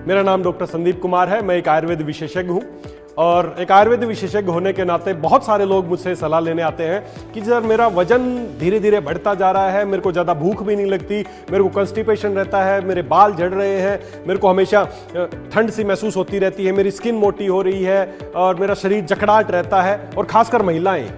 मेरा नाम डॉक्टर संदीप कुमार है। मैं एक आयुर्वेद विशेषज्ञ हूँ और एक आयुर्वेद विशेषज्ञ होने के नाते बहुत सारे लोग मुझसे सलाह लेने आते हैं कि सर मेरा वजन धीरे धीरे बढ़ता जा रहा है, मेरे को ज़्यादा भूख भी नहीं लगती, मेरे को कंस्टिपेशन रहता है, मेरे बाल झड़ रहे हैं, मेरे को हमेशा ठंड सी महसूस होती रहती है, मेरी स्किन मोटी हो रही है और मेरा शरीर जकड़ाहट रहता है। और खासकर महिलाएं,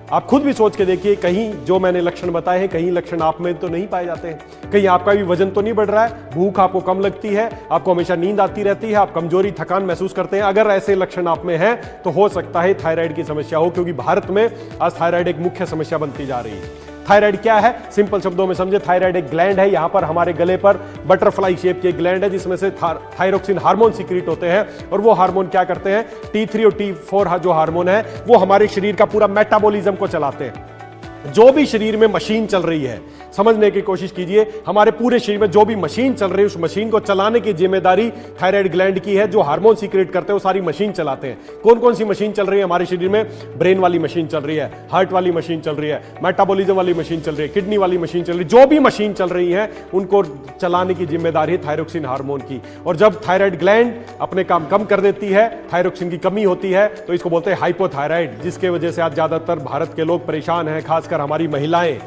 आप खुद भी सोच के देखिए, कहीं जो मैंने लक्षण बताए हैं कहीं लक्षण आप में तो नहीं पाए जाते हैं। कहीं आपका भी वजन तो नहीं बढ़ रहा है, भूख आपको कम लगती है, आपको हमेशा नींद आती रहती है, आप कमजोरी थकान महसूस करते हैं। अगर ऐसे लक्षण आप में हैं तो हो सकता है थायराइड की समस्या हो, क्योंकि भारत में आज थायराइड एक मुख्य समस्या बनती जा रही है। थायराइड क्या है, सिंपल शब्दों में समझे, थायराइड एक ग्लैंड है। यहां पर हमारे गले पर बटरफ्लाई शेप की एक ग्लैंड है जिसमें से थायरोक्सिन हार्मोन सीक्रेट होते हैं। और वो हार्मोन क्या करते हैं, T3 और T4 जो हार्मोन है वो हमारे शरीर का पूरा मेटाबॉलिज्म को चलाते हैं। जो भी शरीर में मशीन चल रही है, समझने की कोशिश कीजिए, हमारे पूरे शरीर में जो भी मशीन चल रही है उस मशीन को चलाने की जिम्मेदारी थायराइड ग्लैंड की है। जो हार्मोन सीक्रेट करते हैं वो सारी मशीन चलाते हैं। कौन कौन सी मशीन चल रही है हमारे शरीर में, ब्रेन वाली मशीन चल रही है, हार्ट वाली मशीन चल रही है, मेटाबॉलिज्म वाली मशीन चल रही है, किडनी वाली मशीन चल रही है। जो भी मशीन चल रही है उनको चलाने की जिम्मेदारी है थायरोक्सिन हार्मोन की। और जब थायराइड ग्लैंड अपने काम कम कर देती है, थायरोक्सिन की कमी होती है, तो इसको बोलते हैं हाइपोथायराइड, जिसके वजह से आज ज्यादातर भारत के लोग परेशान हैं, खासकर हमारी महिलाएं।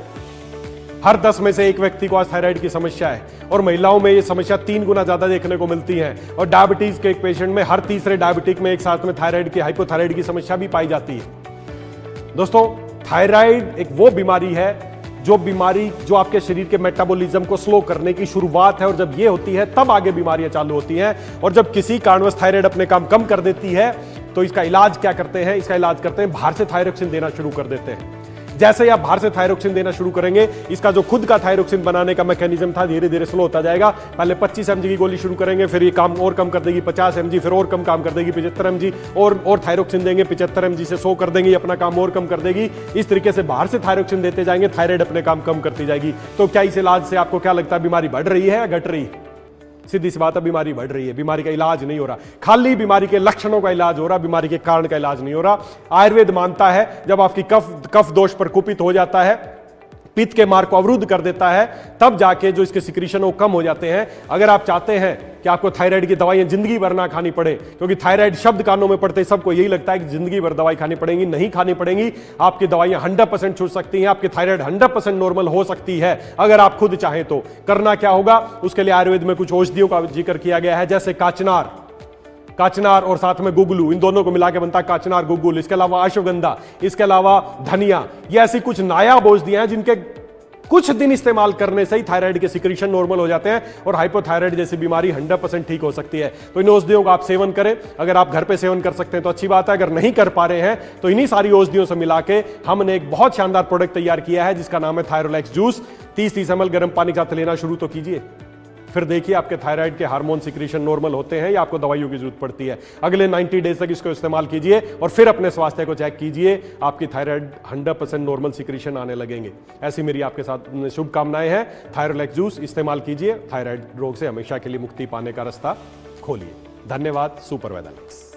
हर 10 में से एक व्यक्ति को आज थायराइड की समस्या है और महिलाओं में ये समस्या 3 गुना ज्यादा देखने को मिलती है। और डायबिटीज के एक पेशेंट में हर तीसरे डायबिटिक में एक साथ में थायराइड की, हाइपोथायराइड की समस्या भी पाई जाती है। दोस्तों, थायराइड एक वो बीमारी है जो आपके शरीर के मेटाबॉलिज्म को स्लो करने की शुरुआत है। और जब ये होती है तब आगे बीमारियां चालू होती हैं। और जब किसी कारणवश थायराइड अपने काम कम कर देती है तो इसका इलाज क्या करते हैं, इसका इलाज करते हैं बाहर से थायरोक्सिन देना शुरू कर देते हैं। जैसे ही आप बाहर से थायरोक्सिन देना शुरू करेंगे, इसका जो खुद का थायरोक्सिन बनाने का मैकेनिज्म था धीरे धीरे स्लो होता जाएगा। पहले 25 mg की गोली शुरू करेंगे, फिर ये काम और कम कर देगी 50 mg, फिर और कम काम कर देगी 75 mg, और थायरोक्सिन देंगे 75 mg से 100 कर देंगे, अपना काम और कम कर देगी। इस तरीके से बाहर से थायरोक्सिन देते जाएंगे, थायराइड अपने काम कम करती जाएगी। तो क्या इस इलाज से आपको क्या लगता है, बीमारी बढ़ रही है या घट रही है? सीधी सी बात है, बीमारी बढ़ रही है। बीमारी का इलाज नहीं हो रहा, खाली बीमारी के लक्षणों का इलाज हो रहा, बीमारी के कारण का इलाज नहीं हो रहा। आयुर्वेद मानता है जब आपकी कफ दोष प्रकोपित हो जाता है, पित्त के मार्ग को अवरुद्ध कर देता है, तब जाके जो इसके सिक्रीशन वो कम हो जाते हैं। अगर आप चाहते हैं कि आपको थायराइड की दवाइयां जिंदगी भर ना खानी पड़े, क्योंकि थायराइड शब्द कानों में पड़ते सबको यही लगता है कि जिंदगी भर दवाई खानी पड़ेगी, नहीं खानी पड़ेगी। आपकी दवाइयां 100% छूट सकती हैं, आपकी थायराइड 100% नॉर्मल हो सकती है अगर आप खुद चाहें तो। करना क्या होगा, उसके लिए आयुर्वेद में कुछ औषधियों का जिक्र किया गया है, जैसे काचनार और साथ में गुगलू, इन दोनों को मिला के बनता है काचनार गुगुल। इसके अलावा अश्वगंधा, इसके अलावा धनिया, ये ऐसी कुछ नायाब औषधियां हैं जिनके कुछ दिन इस्तेमाल करने से ही थायराइड के सिक्रीशन नॉर्मल हो जाते हैं और हाइपोथायराइड जैसी बीमारी 100% ठीक हो सकती है। तो इन औषधियों का आप सेवन करें। अगर आप घर पे सेवन कर सकते हैं तो अच्छी बात है, अगर नहीं कर पा रहे हैं तो इन्हीं सारी औषधियों से मिला के हमने एक बहुत शानदार प्रोडक्ट तैयार किया है जिसका नाम है थायरोलैक्स जूस। 30-30 ml गर्म पानी के साथ लेना शुरू तो कीजिए, फिर देखिए आपके थायराइड के हार्मोन सिक्रीशन नॉर्मल होते हैं या आपको दवाइयों की जरूरत पड़ती है। अगले 90 डेज तक इसको इस्तेमाल कीजिए और फिर अपने स्वास्थ्य को चेक कीजिए, आपकी थायराइड 100% नॉर्मल सिक्रीशन आने लगेंगे। ऐसी मेरी आपके साथ शुभकामनाएं हैं। थायरोलैक्स जूस इस्तेमाल कीजिए, थायराइड रोग से हमेशा के लिए मुक्ति पाने का रास्ता खोलिए। धन्यवाद। सुपर वेदालिक्स।